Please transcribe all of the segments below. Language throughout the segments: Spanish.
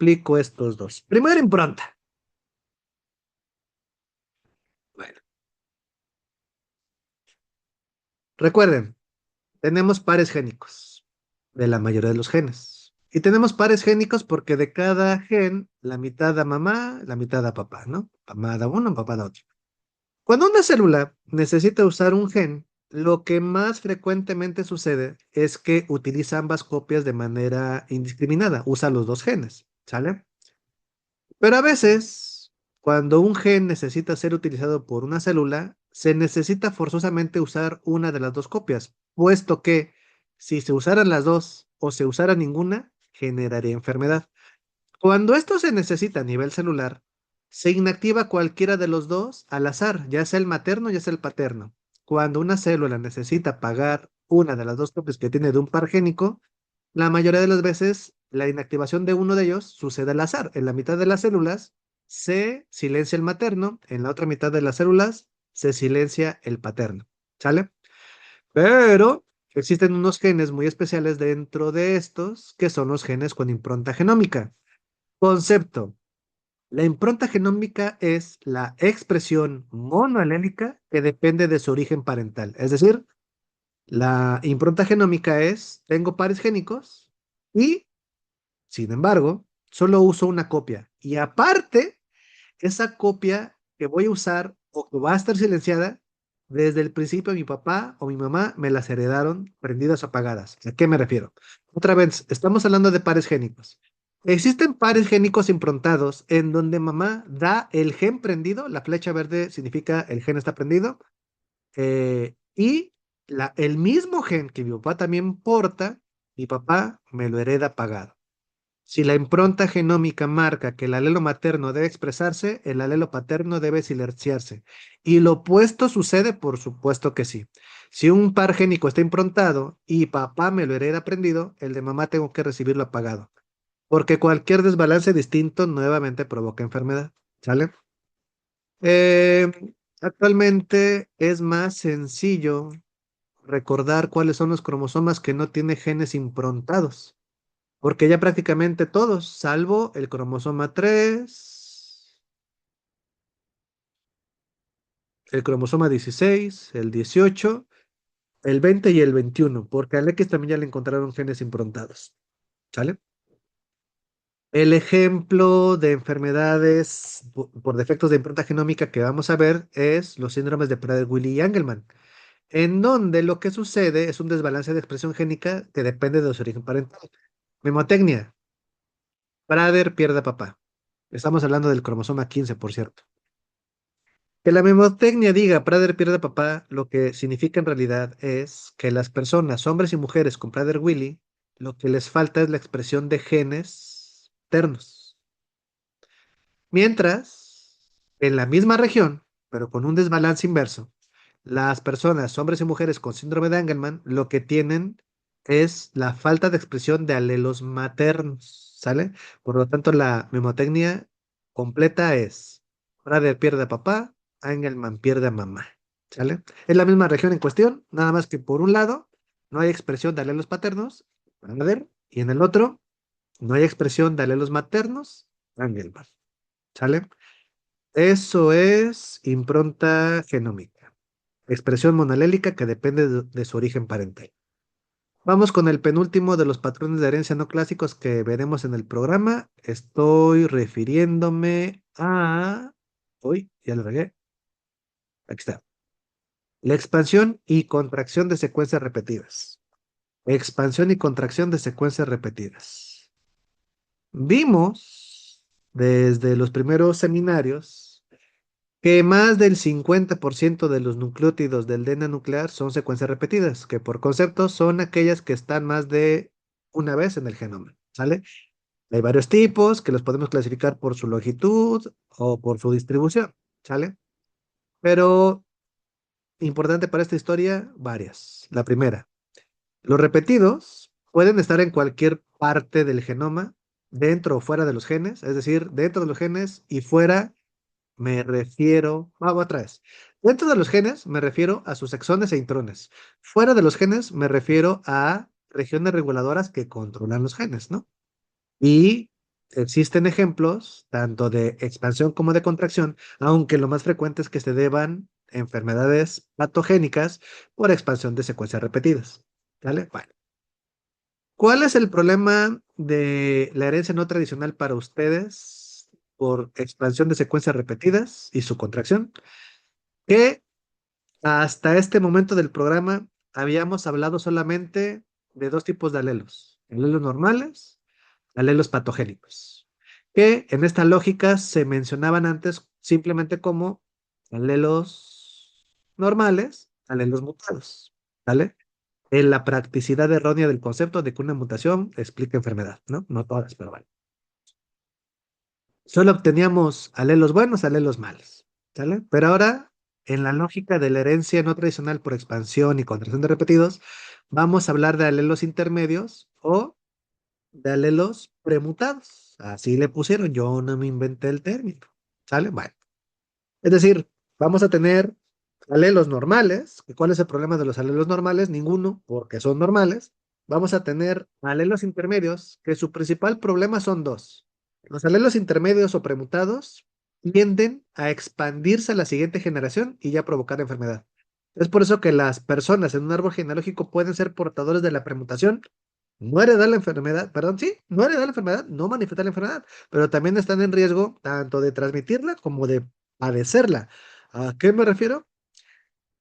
explico estos dos. Primero, impronta. Bueno, recuerden, tenemos pares génicos de la mayoría de los genes. Y tenemos pares génicos porque de cada gen, la mitad da mamá, la mitad da papá, ¿no? Mamá da uno, papá da otro. Cuando una célula necesita usar un gen, lo que más frecuentemente sucede es que utiliza ambas copias de manera indiscriminada, usa los dos genes, ¿sale? Pero a veces, cuando un gen necesita ser utilizado por una célula, se necesita forzosamente usar una de las dos copias, puesto que si se usaran las dos o se usara ninguna, generaría enfermedad. Cuando esto se necesita a nivel celular, se inactiva cualquiera de los dos al azar, ya sea el materno, ya sea el paterno. Cuando una célula necesita pagar una de las dos copias que tiene de un par génico, la mayoría de las veces la inactivación de uno de ellos sucede al azar. En la mitad de las células se silencia el materno, en la otra mitad de las células se silencia el paterno. ¿Sale? Pero existen unos genes muy especiales dentro de estos, que son los genes con impronta genómica. Concepto. La impronta genómica es la expresión monoalélica que depende de su origen parental. Es decir, la impronta genómica es, tengo pares génicos y, sin embargo, solo uso una copia. Y aparte, esa copia que voy a usar o que va a estar silenciada, desde el principio mi papá o mi mamá me las heredaron prendidas o apagadas. ¿A qué me refiero? Otra vez, estamos hablando de pares génicos. Existen pares génicos improntados en donde mamá da el gen prendido, la flecha verde significa el gen está prendido, y el mismo gen que mi papá también porta, mi papá me lo hereda apagado. Si la impronta genómica marca que el alelo materno debe expresarse, el alelo paterno debe silenciarse. Y lo opuesto sucede, por supuesto que sí. Si un par génico está improntado y papá me lo hereda prendido, el de mamá tengo que recibirlo apagado. Porque cualquier desbalance distinto nuevamente provoca enfermedad. ¿Sale? Eh, Actualmente es más sencillo recordar cuáles son los cromosomas que no tienen genes improntados. Porque ya prácticamente todos, salvo el cromosoma 3, el cromosoma 16, el 18, el 20 y el 21, porque al X también ya le encontraron genes improntados. ¿Sale? El ejemplo de enfermedades por defectos de impronta genómica que vamos a ver es los síndromes de Prader-Willi y Angelman, en donde lo que sucede es un desbalance de expresión génica que depende de su origen parental. Memotecnia. Prader pierde a papá. Estamos hablando del cromosoma 15, por cierto. Que la memotecnia diga Prader pierde a papá, lo que significa en realidad es que las personas, hombres y mujeres con Prader-Willi, lo que les falta es la expresión de genes ternos. Mientras, en la misma región, pero con un desbalance inverso, las personas, hombres y mujeres con síndrome de Angelman, lo que tienen es la falta de expresión de alelos maternos, ¿sale? Por lo tanto, la memotecnia completa es Prader pierde a papá, Angelman pierde a mamá, ¿sale? Es la misma región en cuestión, nada más que por un lado no hay expresión de alelos paternos, Prader, y en el otro no hay expresión de alelos maternos, Angelman, ¿sale? Eso es impronta genómica, expresión monalélica que depende de su origen parental. Vamos con el penúltimo de los patrones de herencia no clásicos que veremos en el programa. Estoy refiriéndome a... Uy, ya lo regué. Aquí está. La expansión y contracción de secuencias repetidas. Expansión y contracción de secuencias repetidas. Vimos desde los primeros seminarios que más del 50% de los nucleótidos del DNA nuclear son secuencias repetidas, que por concepto son aquellas que están más de una vez en el genoma, ¿sale? Hay varios tipos que los podemos clasificar por su longitud o por su distribución, ¿sale? Pero importante para esta historia, varias. La primera, los repetidos pueden estar en cualquier parte del genoma, dentro o fuera de los genes, es decir, dentro de los genes y fuera. Me refiero, vamos otra vez. Dentro de los genes me refiero a sus exones e intrones. Fuera de los genes me refiero a regiones reguladoras que controlan los genes, ¿no? Y existen ejemplos tanto de expansión como de contracción, aunque lo más frecuente es que se deban a enfermedades patogénicas por expansión de secuencias repetidas. ¿Vale? Bueno, ¿cuál es el problema de la herencia no tradicional para ustedes por expansión de secuencias repetidas y su contracción? Que hasta este momento del programa habíamos hablado solamente de dos tipos de alelos: alelos normales, alelos patogénicos, que en esta lógica se mencionaban antes simplemente como alelos normales, alelos mutados, ¿vale? En la practicidad errónea del concepto de que una mutación explica enfermedad, ¿no? No todas, pero vale. Solo obteníamos alelos buenos, alelos malos, ¿sale? Pero ahora, en la lógica de la herencia no tradicional por expansión y contracción de repetidos, vamos a hablar de alelos intermedios o de alelos premutados. Así le pusieron, yo no me inventé el término, ¿sale? Bueno, es decir, vamos a tener alelos normales. ¿Y cuál es el problema de los alelos normales? Ninguno, porque son normales. Vamos a tener alelos intermedios, que su principal problema son dos. Los alelos intermedios o premutados tienden a expandirse a la siguiente generación y ya provocar enfermedad. Es por eso que las personas en un árbol genealógico pueden ser portadores de la premutación, no heredar la enfermedad, perdón, sí, no heredar la enfermedad, no manifestar la enfermedad, pero también están en riesgo tanto de transmitirla como de padecerla. ¿A qué me refiero?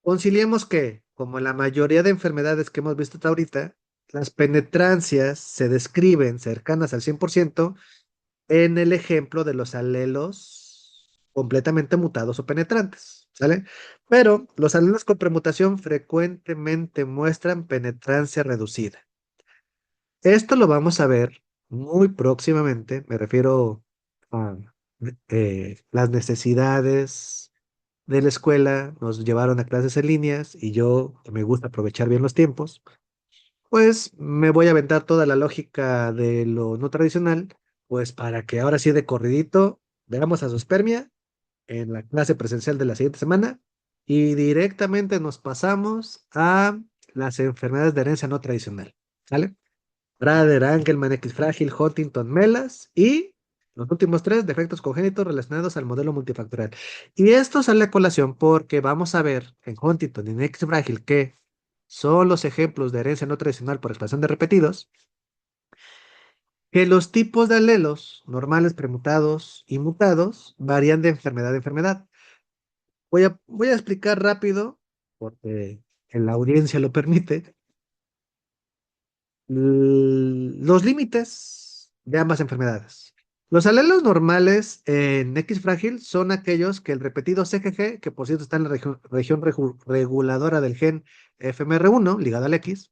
Conciliemos que, como la mayoría de enfermedades que hemos visto hasta ahorita, las penetrancias se describen cercanas al 100% en el ejemplo de los alelos completamente mutados o penetrantes, ¿sale? Pero los alelos con premutación frecuentemente muestran penetrancia reducida. Esto lo vamos a ver muy próximamente, me refiero a las necesidades de la escuela, nos llevaron a clases en líneas y yo, que me gusta aprovechar bien los tiempos, pues me voy a aventar toda la lógica de lo no tradicional, pues para que ahora sí de corridito veamos a zoospermia en la clase presencial de la siguiente semana y directamente nos pasamos a las enfermedades de herencia no tradicional, ¿sale? Prader, Angelman, X frágil, Huntington, Melas y los últimos tres defectos congénitos relacionados al modelo multifactorial. Y esto sale a colación porque vamos a ver en Huntington y en X frágil, que son los ejemplos de herencia no tradicional por expansión de repetidos, que los tipos de alelos normales, premutados y mutados varían de enfermedad a enfermedad. Voy a explicar rápido, porque la audiencia lo permite, los límites de ambas enfermedades. Los alelos normales en X frágil son aquellos que el repetido CGG, que por cierto está en la región reguladora del gen FMR1, ligado al X,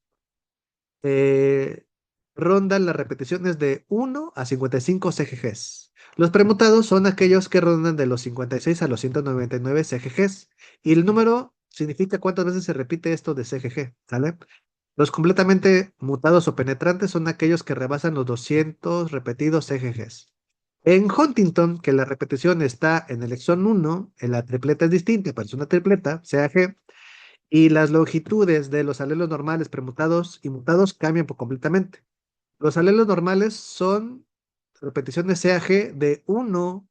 eh, rondan las repeticiones de 1 a 55 CGGs. Los premutados son aquellos que rondan de los 56 a los 199 CGGs. Y el número significa cuántas veces se repite esto de CGG, ¿sale? Los completamente mutados o penetrantes son aquellos que rebasan los 200 repetidos CGGs. En Huntington, que la repetición está en el exón 1, en la tripleta es distinta, pero es una tripleta, CAG, y las longitudes de los alelos normales, premutados y mutados cambian por completamente. Los alelos normales son repeticiones CAG de 1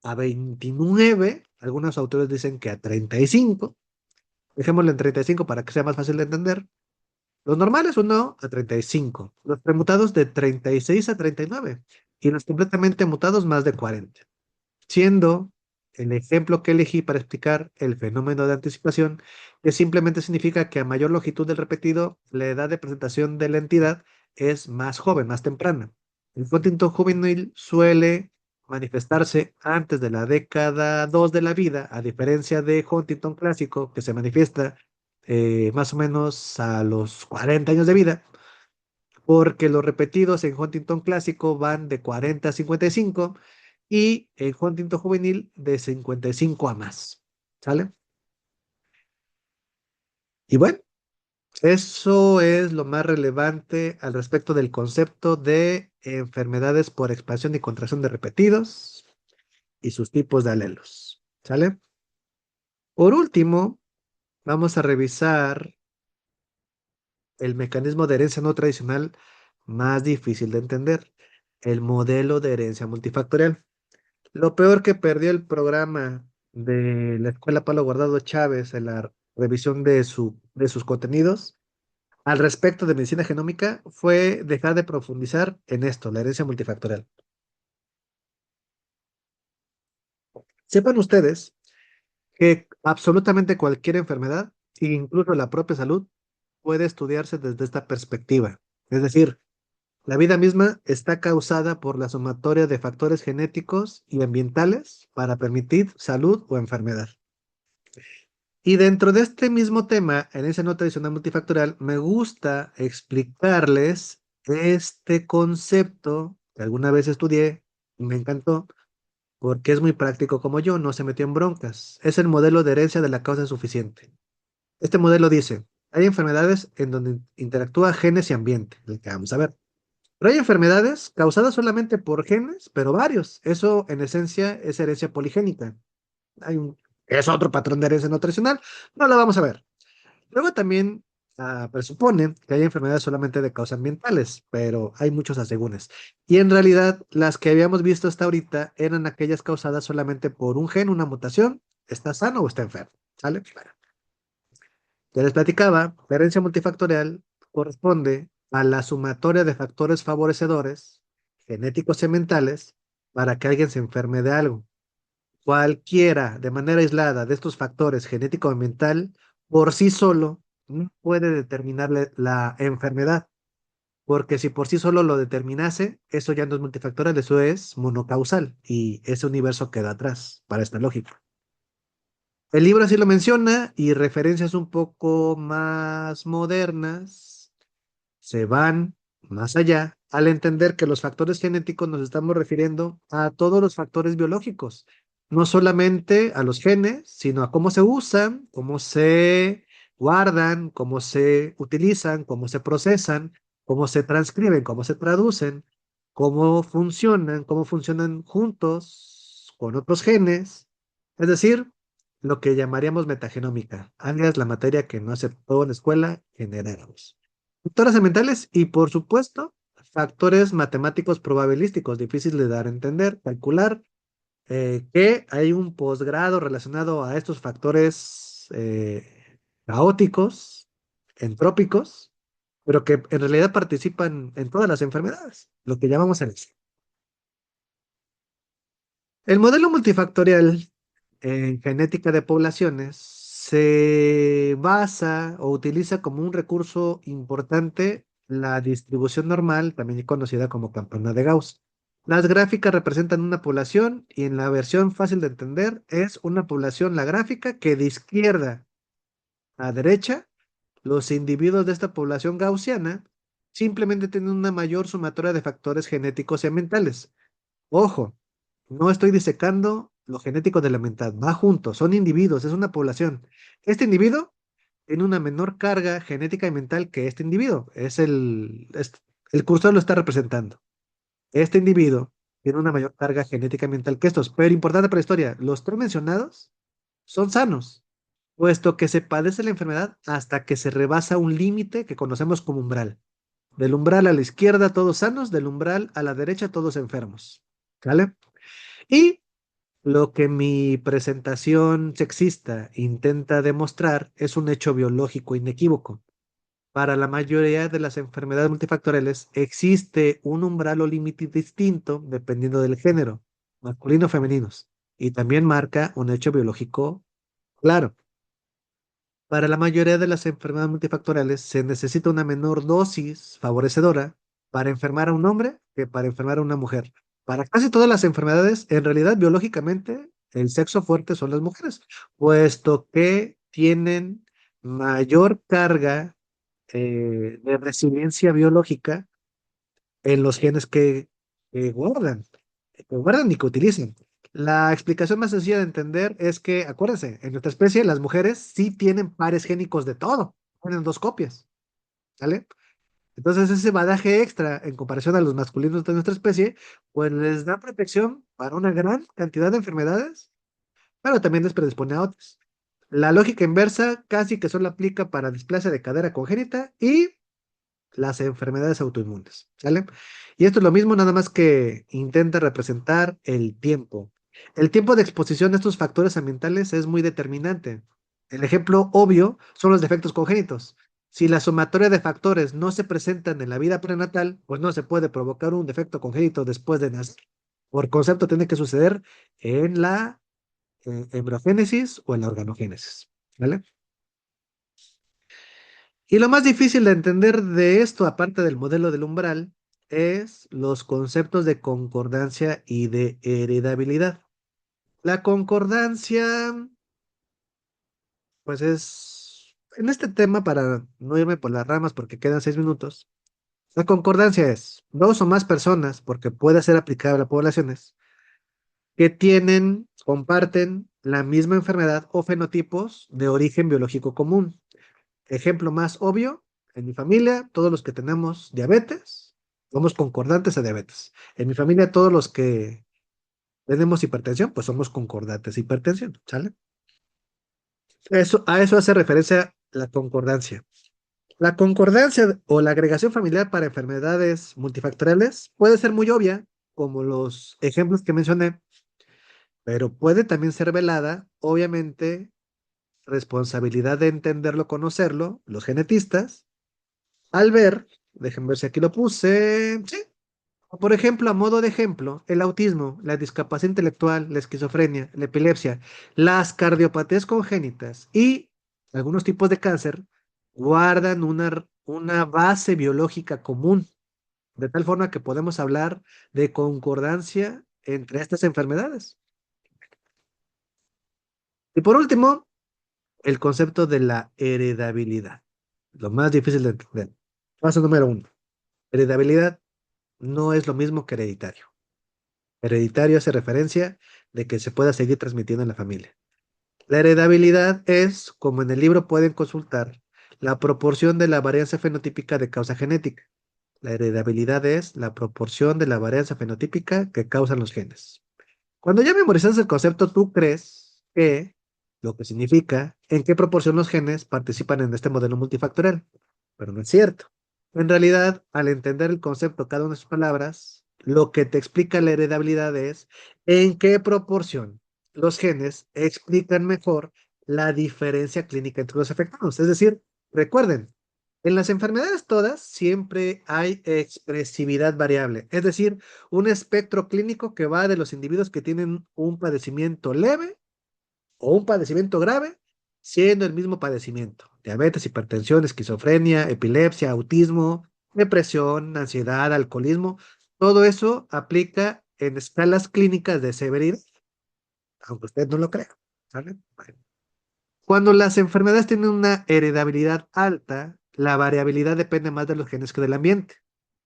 a 29, algunos autores dicen que a 35, dejémoslo en 35 para que sea más fácil de entender. Los normales 1 a 35, los premutados de 36 a 39 y los completamente mutados más de 40, siendo el ejemplo que elegí para explicar el fenómeno de anticipación, que simplemente significa que a mayor longitud del repetido, la edad de presentación de la entidad es más joven, más temprana. El Huntington juvenil suele manifestarse antes de la década 2 de la vida, a diferencia de Huntington clásico, que se manifiesta más o menos a los 40 años de vida, porque los repetidos en Huntington clásico van de 40 a 55 y en Huntington juvenil de 55 a más. ¿Sale? Y bueno, eso es lo más relevante al respecto del concepto de enfermedades por expansión y contracción de repetidos y sus tipos de alelos. ¿Sale? Por último, vamos a revisar el mecanismo de herencia no tradicional más difícil de entender. el modelo de herencia multifactorial. Lo peor que perdió el programa de la Escuela Pablo Guardado Chávez en la revisión de sus contenidos al respecto de medicina genómica fue dejar de profundizar en esto, la herencia multifactorial. Sepan ustedes que absolutamente cualquier enfermedad, incluso la propia salud, puede estudiarse desde esta perspectiva. Es decir, la vida misma está causada por la sumatoria de factores genéticos y ambientales para permitir salud o enfermedad. Y dentro de este mismo tema, en ese no tradicional multifactorial, me gusta explicarles este concepto que alguna vez estudié y me encantó porque es muy práctico como yo, no se metió en broncas. Es el modelo de herencia de la causa suficiente. Este modelo dice, hay enfermedades en donde interactúa genes y ambiente, el que vamos a ver. Pero hay enfermedades causadas solamente por genes, pero varios. Eso en esencia es herencia poligénica. Es otro patrón de herencia nutricional. No lo vamos a ver. Luego también presupone que hay enfermedades solamente de causas ambientales, pero hay muchos asegúnes. Y en realidad, las que habíamos visto hasta ahorita eran aquellas causadas solamente por un gen, una mutación, está sano o está enfermo. ¿Sale? Bueno, ya les platicaba, la herencia multifactorial corresponde a la sumatoria de factores favorecedores, genéticos y mentales, para que alguien se enferme de algo. Cualquiera, de manera aislada, de estos factores genético o mental, por sí solo, no puede determinarle la enfermedad, porque si por sí solo lo determinase, eso ya no es multifactorial, eso es monocausal, y ese universo queda atrás para esta lógica. El libro así lo menciona y referencias un poco más modernas se van más allá al entender que los factores genéticos nos estamos refiriendo a todos los factores biológicos, no solamente a los genes, sino a cómo se usan, cómo se guardan, cómo se utilizan, cómo se procesan, cómo se transcriben, cómo se traducen, cómo funcionan juntos con otros genes, es decir, lo que llamaríamos metagenómica, alias la materia que no aceptó en la escuela generáramos. Factores ambientales y, por supuesto, factores matemáticos probabilísticos, difíciles de dar a entender, calcular, que hay un posgrado relacionado a estos factores caóticos, entrópicos, pero que en realidad participan en todas las enfermedades, lo que llamamos herencia. El modelo multifactorial en genética de poblaciones se basa o utiliza como un recurso importante la distribución normal, también conocida como campana de Gauss. Las gráficas representan una población y en la versión fácil de entender es una población la gráfica que de izquierda a derecha, los individuos de esta población gaussiana simplemente tienen una mayor sumatoria de factores genéticos y ambientales. Ojo, no estoy disecando lo genético de la mentalidad, va junto, son individuos, es una población. Este individuo tiene una menor carga genética y mental que este individuo, el cursor lo está representando. Este individuo tiene una mayor carga genética y mental que estos, pero importante para la historia, los tres mencionados son sanos, puesto que se padece la enfermedad hasta que se rebasa un límite que conocemos como umbral. Del umbral a la izquierda todos sanos, del umbral a la derecha todos enfermos. ¿Vale? Y lo que mi presentación sexista intenta demostrar es un hecho biológico inequívoco. Para la mayoría de las enfermedades multifactoriales existe un umbral o límite distinto dependiendo del género, masculino o femeninos, y también marca un hecho biológico claro. Para la mayoría de las enfermedades multifactoriales se necesita una menor dosis favorecedora para enfermar a un hombre que para enfermar a una mujer. Para casi todas las enfermedades, en realidad biológicamente, el sexo fuerte son las mujeres, puesto que tienen mayor carga de resiliencia biológica en los genes que guardan y que utilizan. La explicación más sencilla de entender es que, acuérdense, en nuestra especie las mujeres sí tienen pares génicos de todo, tienen dos copias, ¿sale? Entonces ese badaje extra en comparación a los masculinos de nuestra especie, pues les da protección para una gran cantidad de enfermedades, pero también les predispone a otras. La lógica inversa casi que solo aplica para displasia de cadera congénita y las enfermedades autoinmunes, ¿sale? Y esto es lo mismo, nada más que intenta representar el tiempo. El tiempo de exposición a estos factores ambientales es muy determinante. El ejemplo obvio son los defectos congénitos. Si la sumatoria de factores no se presentan en la vida prenatal, pues no se puede provocar un defecto congénito después de nacer. Por concepto, tiene que suceder en la embriogénesis o en la organogénesis, ¿vale? Y lo más difícil de entender de esto, aparte del modelo del umbral, es los conceptos de concordancia y de heredabilidad. La concordancia, pues es, en este tema, para no irme por las ramas porque quedan 6 minutos, la concordancia es dos o más personas, porque puede ser aplicable a poblaciones, que tienen, comparten la misma enfermedad o fenotipos de origen biológico común. Ejemplo más obvio, en mi familia, todos los que tenemos diabetes, somos concordantes a diabetes. En mi familia, todos los que tenemos hipertensión, pues somos concordantes a hipertensión, ¿sale? A eso hace referencia la concordancia. La concordancia o la agregación familiar para enfermedades multifactoriales puede ser muy obvia, como los ejemplos que mencioné, pero puede también ser velada, obviamente, responsabilidad de entenderlo, conocerlo, los genetistas, al ver, déjenme ver si aquí lo puse, sí. Por ejemplo, a modo de ejemplo, el autismo, la discapacidad intelectual, la esquizofrenia, la epilepsia, las cardiopatías congénitas y algunos tipos de cáncer guardan una base biológica común, de tal forma que podemos hablar de concordancia entre estas enfermedades. Y por último, el concepto de la heredabilidad, lo más difícil de entender. Paso número uno. Heredabilidad no es lo mismo que hereditario. Hereditario hace referencia de que se pueda seguir transmitiendo en la familia. La heredabilidad es, como en el libro pueden consultar, la proporción de la varianza fenotípica de causa genética. La heredabilidad es la proporción de la varianza fenotípica que causan los genes. Cuando ya memorizas el concepto, tú crees que lo que significa en qué proporción los genes participan en este modelo multifactorial, pero no es cierto. En realidad, al entender el concepto cada una de sus palabras, lo que te explica la heredabilidad es en qué proporción los genes explican mejor la diferencia clínica entre los afectados. Es decir, recuerden, en las enfermedades todas siempre hay expresividad variable, es decir, un espectro clínico que va de los individuos que tienen un padecimiento leve o un padecimiento grave, siendo el mismo padecimiento. Diabetes, hipertensión, esquizofrenia, epilepsia, autismo, depresión, ansiedad, alcoholismo. Todo eso aplica en escalas clínicas de severidad, aunque usted no lo crea. ¿Sale? Bueno. Cuando las enfermedades tienen una heredabilidad alta, la variabilidad depende más de los genes que del ambiente.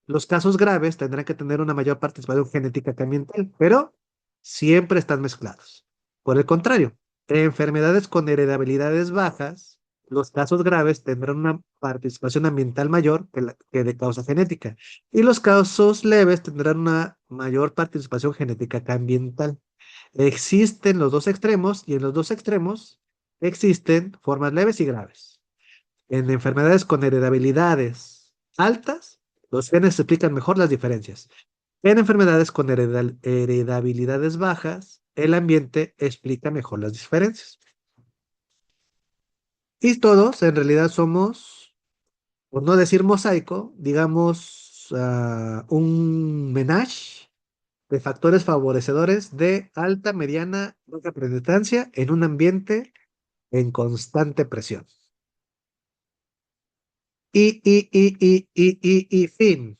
Los casos graves tendrán que tener una mayor participación genética que ambiental, pero siempre están mezclados. Por el contrario, en enfermedades con heredabilidades bajas, los casos graves tendrán una participación ambiental mayor que de causa genética, y los casos leves tendrán una mayor participación genética que ambiental. Existen los dos extremos y en los dos extremos existen formas leves y graves. En enfermedades con heredabilidades altas, los genes explican mejor las diferencias. En enfermedades con heredabilidades bajas, el ambiente explica mejor las diferencias. Y todos en realidad somos, por no decir mosaico, digamos un menage de factores favorecedores de alta, mediana, baja predominancia en un ambiente en constante presión. Y fin.